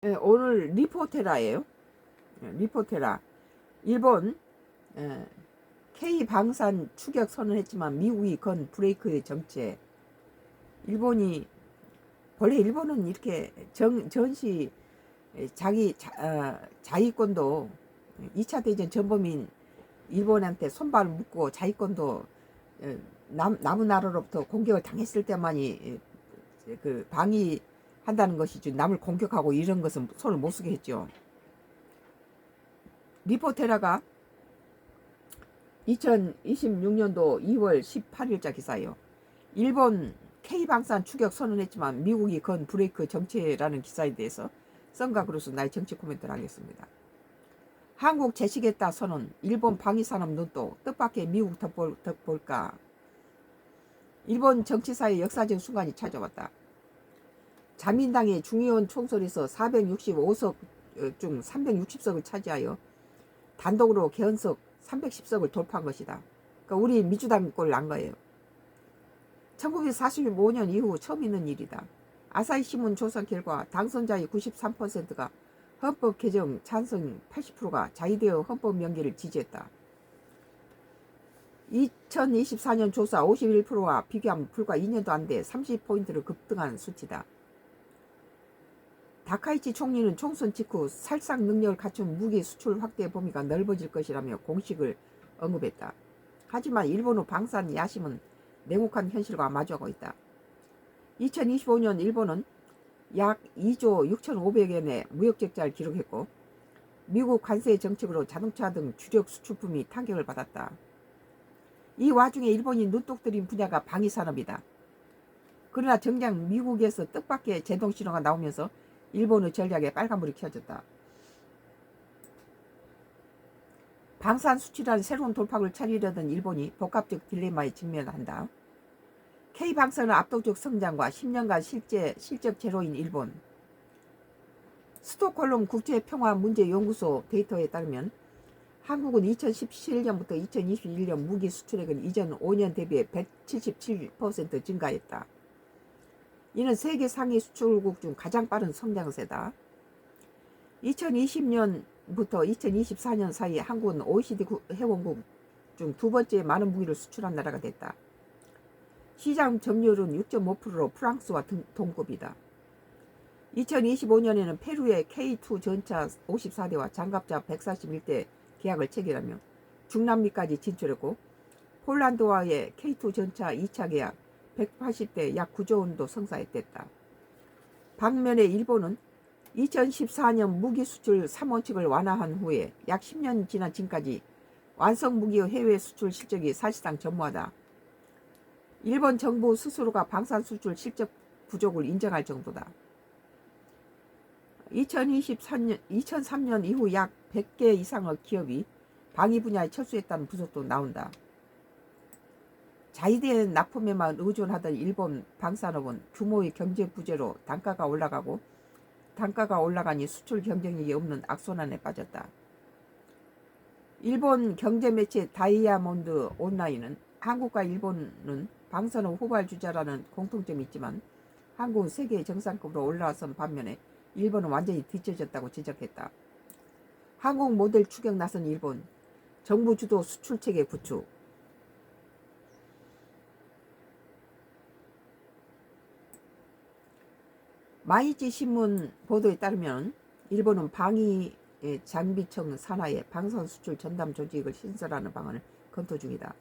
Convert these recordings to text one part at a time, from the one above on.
오늘 리포테라예요. 리포테라. 일본 K 방산 추격 선언했지만 미국이 건 브레이크의 정체. 일본이 원래 일본은 이렇게 전시 자위권도 2차 대전 전범인 일본한테 손발을 묶고 자위권도 남은 나라로부터 공격을 당했을 때만이 그 방위한다는 것이지, 남을 공격하고 이런 것은 손을 못 쓰게 했죠. 리포테라가 2026년도 2월 18일자 기사예요. 일본 K방산 추격 선언했지만 미국이 건 브레이크 정체라는 기사에 대해서 썬가그로스 나의 정치 코멘트를 하겠습니다. 한국 제시겠다 선언, 일본 방위산업 눈도 뜻밖의 미국 덕볼까. 일본 정치사의 역사적 순간이 찾아왔다. 자민당의 중의원 총선에서 465석 중 360석을 차지하여 단독으로 개헌석 310석을 돌파한 것이다. 그러니까 우리 민주당 꼴 난 거예요. 1945년 이후 처음 있는 일이다. 아사히신문 조사 결과 당선자의 93%가 헌법 개정 찬성, 80%가 자위대의 헌법 명기를 지지했다. 2024년 조사 51%와 비교하면 불과 2년도 안 돼 30포인트를 급등한 수치다. 다카이치 총리는 총선 직후 살상 능력을 갖춘 무기 수출 확대 범위가 넓어질 것이라며 공식을 언급했다. 하지만 일본의 방산 야심은 냉혹한 현실과 마주하고 있다. 2025년 일본은 약 2조 6,500원의 무역적자를 기록했고 미국 관세 정책으로 자동차 등 주력 수출품이 타격을 받았다. 이 와중에 일본이 눈독 들인 분야가 방위산업이다. 그러나 정작 미국에서 뜻밖의 제동신호가 나오면서 일본의 전략에 빨간불이 켜졌다. 방산 수출이라는 새로운 돌파구를 찾으려던 일본이 복합적 딜레마에 직면한다. K방산의 압도적 성장과 10년간 실적 제로인 일본. 스톡홀름 국제평화문제연구소 데이터에 따르면 한국은 2017년부터 2021년 무기 수출액은 이전 5년 대비해 177% 증가했다. 이는 세계 상위 수출국 중 가장 빠른 성장세다. 2020년부터 2024년 사이 한국은 OECD 회원국 중 두 번째 많은 무기를 수출한 나라가 됐다. 시장 점유율은 6.5%로 프랑스와 동급이다. 2025년에는 페루의 K2 전차 54대와 장갑차 141대 계약을 체결하며 중남미까지 진출했고 폴란드와의 K2 전차 2차 계약 180대 약 9조 원도 성사했댔다. 반면에 일본은 2014년 무기 수출 3원칙을 완화한 후에 약 10년 지난 지금까지 완성 무기의 해외 수출 실적이 사실상 전무하다. 일본 정부 스스로가 방산 수출 실적 부족을 인정할 정도다. 2003년 이후 약 100개 이상의 기업이 방위 분야에 철수했다는 분석도 나온다. 자위대 납품에만 의존하던 일본 방산업은 규모의 경제 부재로 단가가 올라가니 수출 경쟁력이 없는 악순환에 빠졌다. 일본 경제매체 다이아몬드 온라인은 한국과 일본은 방산업 후발주자라는 공통점이 있지만 한국은 세계 정상급으로 올라선 반면에 일본은 완전히 뒤처졌다고 지적했다. 한국 모델 추격 나선 일본, 정부 주도 수출체계 구축. 마이지 신문 보도에 따르면 일본은 방위 장비청 산하에 방산 수출 전담 조직을 신설하는 방안을 검토 중이다.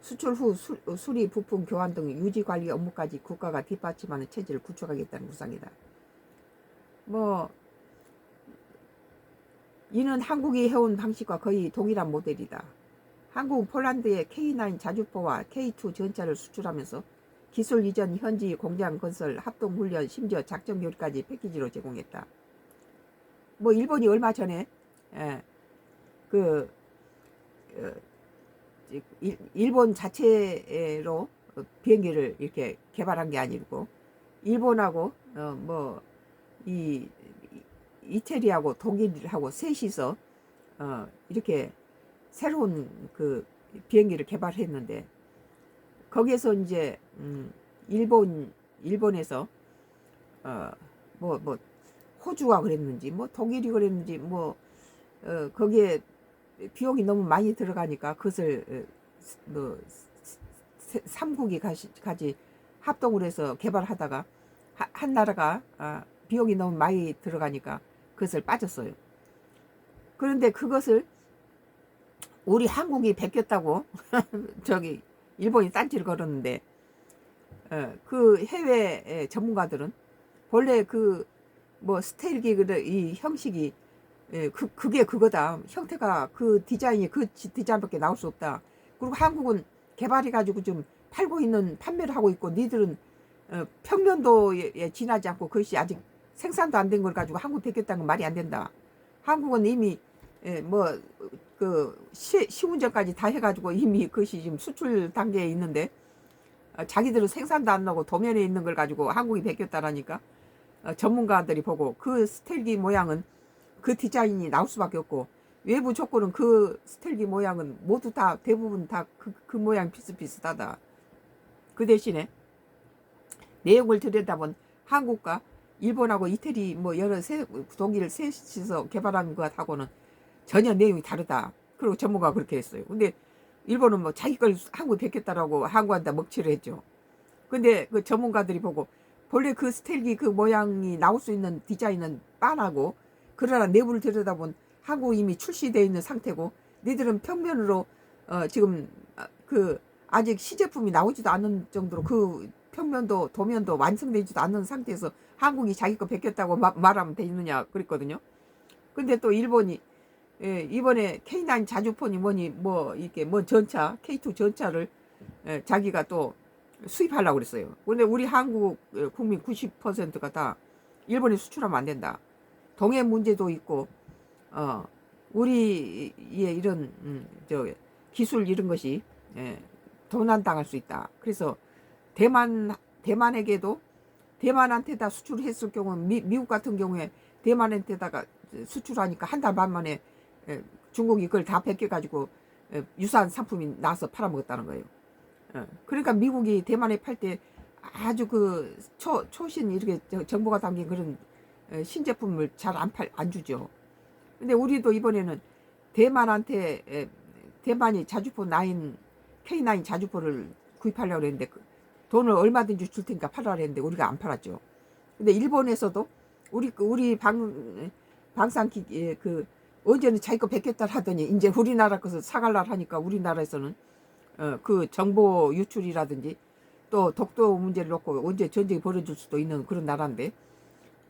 수출 후 수리 부품 교환 등 유지 관리 업무까지 국가가 뒷받침하는 체제를 구축하겠다는 구상이다. 이는 한국이 해온 방식과 거의 동일한 모델이다. 한국은 폴란드의 K9 자주포와 K2 전차를 수출하면서 기술 이전, 현지 공장 건설, 합동 훈련, 심지어 작전 교육까지 패키지로 제공했다. 일본이 얼마 전에 일본 자체로 비행기를 이렇게 개발한 게 아니고 일본하고 이태리하고 독일하고 셋이서 이렇게 새로운 그 비행기를 개발했는데 거기에서 이제 일본에서 호주가 그랬는지 뭐 독일이 그랬는지 뭐 거기에 비용이 너무 많이 들어가니까 그것을 뭐 3국이 가지 합동을 해서 개발하다가 한 나라가 비용이 너무 많이 들어가니까 그것을 빠졌어요. 그런데 그것을 우리 한국이 베꼈다고 저기 일본이 딴지를 걸었는데 그 해외 전문가들은 본래 그 뭐 스테일기 이 형식이 그게 그거다. 형태가 그 디자인이 그 디자인밖에 나올 수 없다. 그리고 한국은 개발해가지고 좀 팔고 있는 판매를 하고 있고 니들은 평면도에 지나지 않고 그것이 아직 생산도 안 된 걸 가지고 한국 베꼈다는 건 말이 안 된다. 한국은 이미 뭐 그 시운전까지 다 해가지고 이미 그것이 지금 수출 단계에 있는데 자기들은 생산도 안 나고 도면에 있는 걸 가지고 한국이 베꼈다라니까 전문가들이 보고 그 스텔기 모양은 그 디자인이 나올 수밖에 없고 외부 조건은 그 스텔기 모양은 모두 다 대부분 다 그 모양 비슷비슷하다. 그 대신에 내용을 들여다본 한국과 일본하고 이태리 뭐 여러 독일 셋이서 개발한 것하고는 전혀 내용이 다르다. 그리고 전문가가 그렇게 했어요. 근데 일본은 뭐 자기 걸 한국에 베꼈다라고 한국한테 먹칠을 했죠. 근데 그 전문가들이 보고 본래 그 스텔기 그 모양이 나올 수 있는 디자인은 빤하고 그러나 내부를 들여다본 한국 이미 출시되어 있는 상태고 니들은 평면으로 지금 그 아직 시제품이 나오지도 않은 정도로 그 평면도 도면도 완성되지도 않은 상태에서 한국이 자기 거 베꼈다고 말하면 되느냐 그랬거든요. 근데 또 일본이 이번에 K9 자주폰이 뭐니 뭐 이렇게 뭐 전차 K2 전차를 자기가 또 수입하려고 그랬어요. 근데 우리 한국 국민 90%가 다 일본에 수출하면 안 된다. 동해 문제도 있고 우리의 이런 저 기술 이런 것이 도난당할 수 있다. 그래서 대만에게도 대만한테다 수출했을 경우는 미국 같은 경우에 대만한테다가 수출하니까 한 달 반 만에 중국이 그걸 다 베껴가지고 유사한 상품이 나서 팔아먹었다는 거예요. 그러니까 미국이 대만에 팔 때 아주 그 초신 이렇게 정보가 담긴 그런 신제품을 잘 안 주죠. 근데 우리도 이번에는 대만한테 대만이 자주포 9 K9 자주포를 구입하려고 했는데 돈을 얼마든지 줄 테니까 팔아라 했는데 우리가 안 팔았죠. 근데 일본에서도 우리 방산기 그 언제는 자기 거 베꼈다 하더니 이제 우리나라 것을 사갈라 하니까 우리나라에서는 그 정보 유출이라든지 또 독도 문제를 놓고 언제 전쟁이 벌어질 수도 있는 그런 나라인데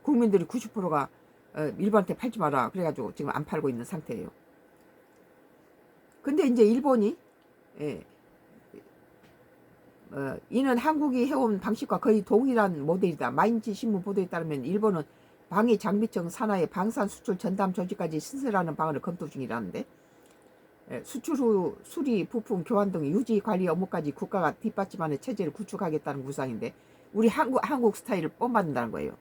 국민들이 90%가 일본한테 팔지 마라 그래가지고 지금 안 팔고 있는 상태예요. 근데 이제 일본이 이는 한국이 해온 방식과 거의 동일한 모델이다. 마인치 신문 보도에 따르면 일본은 방위 장비청 산하의 방산 수출 전담 조직까지 신설하는 방안을 검토 중이라는데 수출 후 수리, 부품, 교환 등 유지 관리 업무까지 국가가 뒷받침하는 체제를 구축하겠다는 구상인데 우리 한국 스타일을 본받는다는 거예요.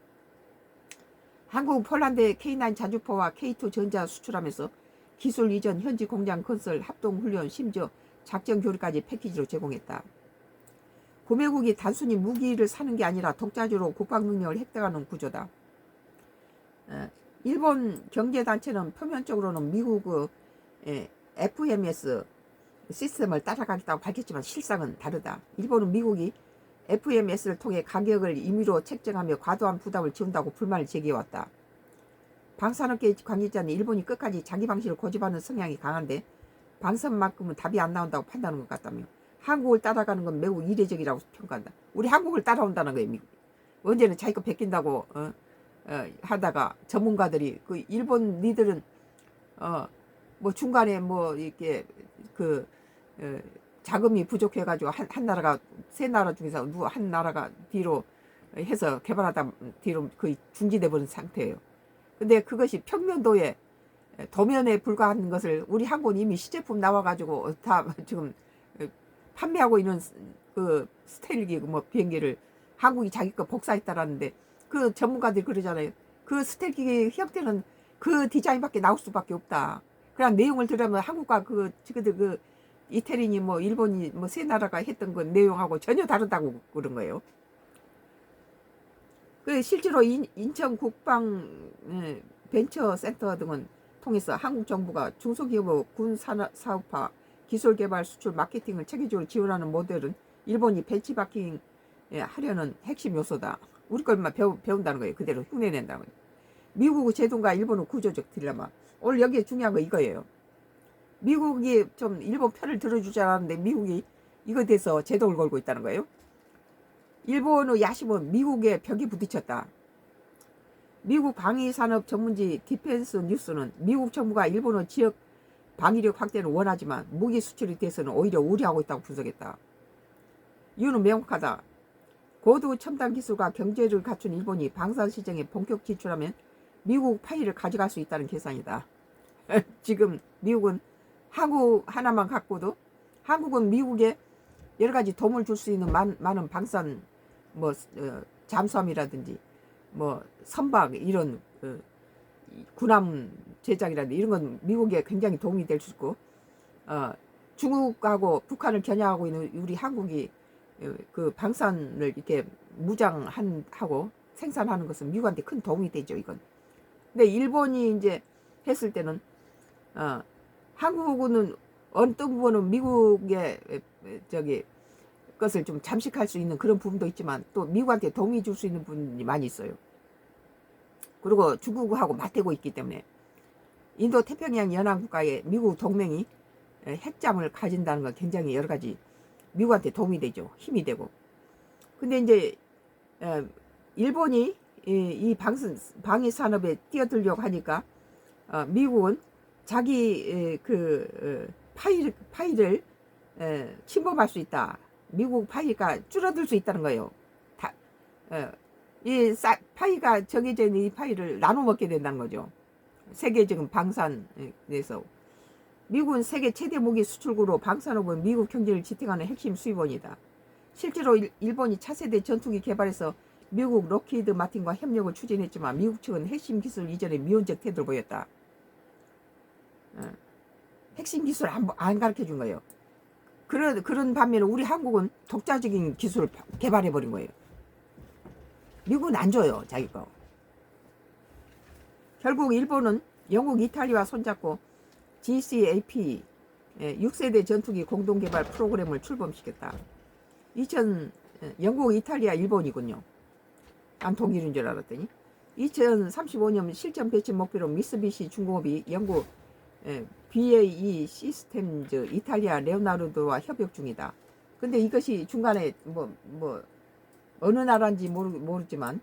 한국은 폴란드의 K9 자주포와 K2 전자 수출하면서 기술 이전, 현지 공장 건설, 합동 훈련, 심지어 작전 교류까지 패키지로 제공했다. 구매국이 단순히 무기를 사는 게 아니라 독자적으로 국방 능력을 획득하는 구조다. 일본 경제단체는 표면적으로는 미국의 FMS 시스템을 따라가겠다고 밝혔지만 실상은 다르다. 일본은 미국이 FMS를 통해 가격을 임의로 책정하며 과도한 부담을 지운다고 불만을 제기해왔다. 방산업계 관계자는 일본이 끝까지 자기 방식을 고집하는 성향이 강한데 방산만큼은 답이 안 나온다고 판단하는 것 같다며 한국을 따라가는 건 매우 이례적이라고 평가한다. 우리 한국을 따라온다는 거예요. 미국. 언제는 자기 거 베낀다고 하다가 전문가들이 그 일본 니들은 뭐 중간에 뭐 이렇게 그 자금이 부족해가지고 한 나라가 세 나라 중에서 한 나라가 뒤로 해서 개발하다 뒤로 거의 중지돼 버린 상태예요. 근데 그것이 평면도에 도면에 불과한 것을 우리 한국은 이미 시제품 나와가지고 다 지금 판매하고 있는 그 스테일기 뭐 비행기를 한국이 자기 거 복사했다라는데 그 전문가들이 그러잖아요. 그 스테일기 형태는 그 디자인밖에 나올 수밖에 없다. 그냥 내용을 들으면 한국과 그 지그들 그 이태리니 뭐 일본이 뭐 세 나라가 했던 그 내용하고 전혀 다르다고 그런 거예요. 그 실제로 인천 국방 벤처 센터 등은 통해서 한국 정부가 중소기업의 군 사업화, 기술 개발, 수출, 마케팅을 체계적으로 지원하는 모델은 일본이 벤치마킹 하려는 핵심 요소다. 우리 걸만 배운다는 거예요. 그대로 흉내낸다는 거예요. 미국의 제동과 일본의 구조적 딜레마. 오늘 여기에 중요한 거 이거예요. 미국이 좀 일본 편을 들어주지 않았는데 미국이 이거에 대해서 제동을 걸고 있다는 거예요. 일본의 야심은 미국의 벽에 부딪혔다. 미국 방위산업 전문지 디펜스 뉴스는 미국 정부가 일본의 지역 방위력 확대를 원하지만 무기 수출에 대해서는 오히려 우려하고 있다고 분석했다. 이유는 명확하다. 고도 첨단 기술과 경제를 갖춘 일본이 방산 시장에 본격 진출하면 미국 파이를 가져갈 수 있다는 계산이다. 지금 미국은 한국 하나만 갖고도 한국은 미국에 여러 가지 도움을 줄 수 있는 많은 방산 잠수함이라든지 선박 이런 군함 제작이라든지 이런 건 미국에 굉장히 도움이 될 수 있고 중국하고 북한을 겨냥하고 있는 우리 한국이 그 방산을 이렇게 무장하고 생산하는 것은 미국한테 큰 도움이 되죠, 이건. 근데 일본이 이제 했을 때는 한국은 어떤 부분은 미국의 것을 좀 잠식할 수 있는 그런 부분도 있지만 또 미국한테 도움이 줄 수 있는 부분이 많이 있어요. 그리고 중국하고 맞대고 있기 때문에 인도 태평양 연안국가의 미국 동맹이 핵잠을 가진다는 건 굉장히 여러 가지 미국한테 도움이 되죠. 힘이 되고. 근데 이제 일본이 이 방위 산업에 뛰어들려고 하니까 미국은 자기 파이를 침범할 수 있다. 미국 파이가 줄어들 수 있다는 거예요. 이 파이가 정해져 있는 이 파이를 나눠 먹게 된다는 거죠. 세계적인 방산에서. 미국은 세계 최대 무기 수출국으로 방산업은 미국 경제를 지탱하는 핵심 수입원이다. 실제로 일본이 차세대 전투기 개발해서 미국 록히드 마틴과 협력을 추진했지만 미국 측은 핵심 기술 이전에 미온적 태도를 보였다. 핵심 기술 안 가르쳐 준 거예요. 그런 반면에 우리 한국은 독자적인 기술을 개발해 버린 거예요. 미국은 안 줘요, 자기 거. 결국 일본은 영국, 이탈리아와 손잡고 GCAP 6세대 전투기 공동개발 프로그램을 출범시켰다. 영국, 이탈리아, 일본이군요. 난 독일인 줄 알았더니 2035년 실전 배치 목표로 미쓰비시 중공업이 영국 BAE 시스템즈 이탈리아 레오나르도와 협력 중이다. 근데 이것이 중간에 어느 나라인지 모르지만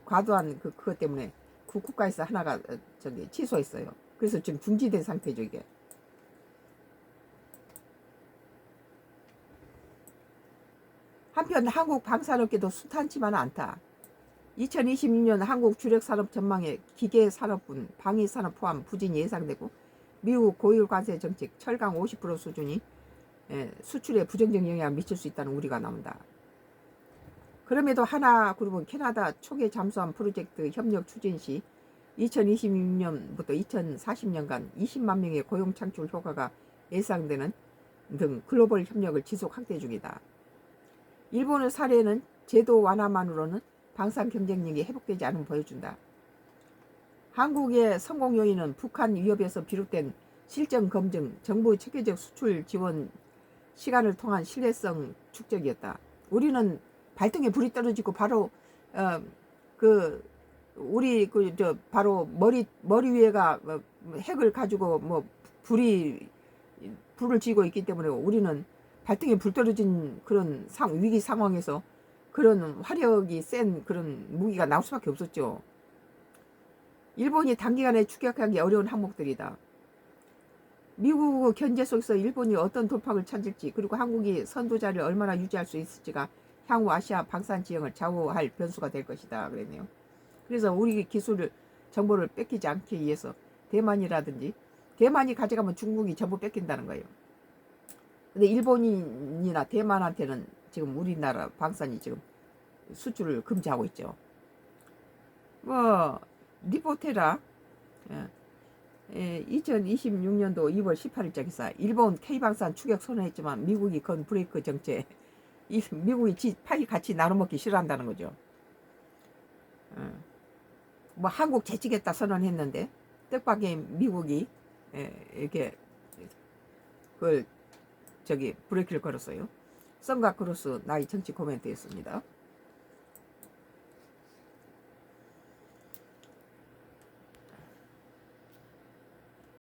과도한 그것 때문에 국가에서 하나가 취소했어요. 그래서 지금 중지된 상태죠, 이게. 한편 한국 방산업계도 순탄치만은 않다. 2026년 한국 주력산업 전망에 기계산업분, 방위산업 포함 부진이 예상되고 미국 고율 관세 정책, 철강 50% 수준이 수출에 부정적 영향을 미칠 수 있다는 우려가 나온다. 그럼에도 하나그룹은 캐나다 초계 잠수함 프로젝트 협력 추진 시 2026년부터 2040년간 20만 명의 고용 창출 효과가 예상되는 등 글로벌 협력을 지속 확대 중이다. 일본의 사례는 제도 완화만으로는 방산 경쟁력이 회복되지 않음을 보여준다. 한국의 성공 요인은 북한 위협에서 비롯된 실정 검증, 정부 체계적 수출 지원 시간을 통한 신뢰성 축적이었다. 우리는 발등에 불이 떨어지고 바로 바로 머리 위에가 핵을 가지고 불을 쥐고 있기 때문에 우리는 발등에 불 떨어진 그런 위기 상황에서 그런 화력이 센 그런 무기가 나올 수밖에 없었죠. 일본이 단기간에 추격하기 어려운 항목들이다. 미국의 견제 속에서 일본이 어떤 돌파를 찾을지 그리고 한국이 선두자를 얼마나 유지할 수 있을지가 향후 아시아 방산 지형을 좌우할 변수가 될 것이다 그랬네요. 그래서 우리 기술을 정보를 뺏기지 않기 위해서 대만이 가져가면 중국이 전부 뺏긴다는 거예요. 근데 일본이나 대만한테는 지금 우리나라 방산이 지금 수출을 금지하고 있죠. 리포테라 2026년도 2월 18일자 기사. 일본 K방산 추격 선언했지만 미국이 건 브레이크 정책. 미국이 파이 같이 나눠먹기 싫어한다는 거죠. 뭐 한국 재치겠다 선언했는데 뜻밖의 미국이 이렇게 그걸 저기 브레이크를 걸었어요. 선과 크루스 나의 정치 코멘트였습니다.